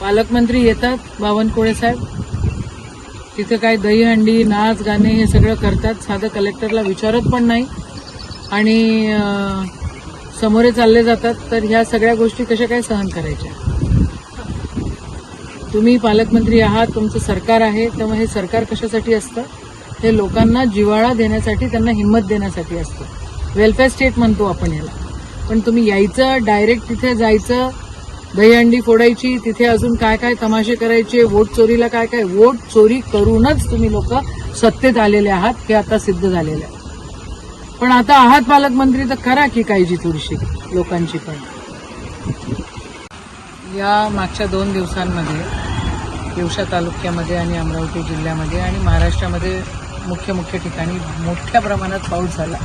पालकमंत्री येतात बावनकुळे साहेब, तिथे काय दहीहंडी नाच गाणे हे सगळं करतात, साधं कलेक्टरला विचारत पण नाही आणि समोरे चालले जातात. तर ह्या सगळ्या गोष्टी कशा काय सहन करायच्या? तुम्ही पालकमंत्री आहात, तुमचं सरकार आहे, त्यामुळे हे सरकार कशासाठी असतं? हे लोकांना जिव्हाळा देण्यासाठी, त्यांना हिंमत देण्यासाठी असतं. वेलफेअर स्टेट म्हणतो आपण याला. पण तुम्ही यायचं, डायरेक्ट तिथे जायचं, दहीहंडी फोडायची, तिथे अजून काय काय तमाशे करायचे, वोट चोरीला काय काय, वोट चोरी करूनच तुम्ही लोक सत्तेत आलेले आहात, हे आता सिद्ध झालेलं आहे. पण आता आहात पालकमंत्री तर करा की काळजी थोडीशी लोकांची पण. या मागच्या 2 दिवसांमध्ये येवला तालुक्यामध्ये आणि अमरावती जिल्ह्यामध्ये आणि महाराष्ट्रामध्ये मुख्य ठिकाणी मोठ्या प्रमाणात पाऊस झाला.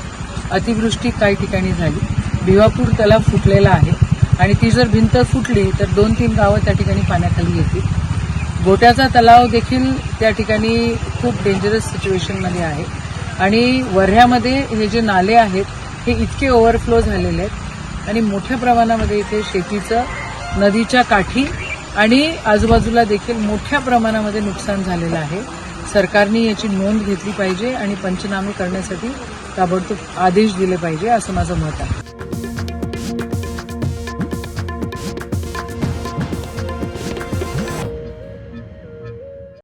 अतिवृष्टी काही ठिकाणी झाली. भिवापूर तलाव फुटलेला आहे आणि ती जर भिंत फुटली तर 2-3 गावं त्या ठिकाणी पाण्याखाली येतील. गोट्याचा तलाव देखील त्या ठिकाणी खूप डेंजरस सिच्युएशनमध्ये आहे आणि वर्ह्यामध्ये हे जे नाले आहेत हे इतके ओव्हरफ्लो झालेले आहेत आणि मोठ्या प्रमाणामध्ये इथे शेतीचं नदीच्या काठी आणि आजूबाजूला देखील मोठ्या प्रमाणामध्ये नुकसान झालेलं आहे. सरकारने याची नोंद घेतली पाहिजे आणि पंचनामे करण्यासाठी ताबडतोब आदेश दिले पाहिजे, असं माझं मत आहे.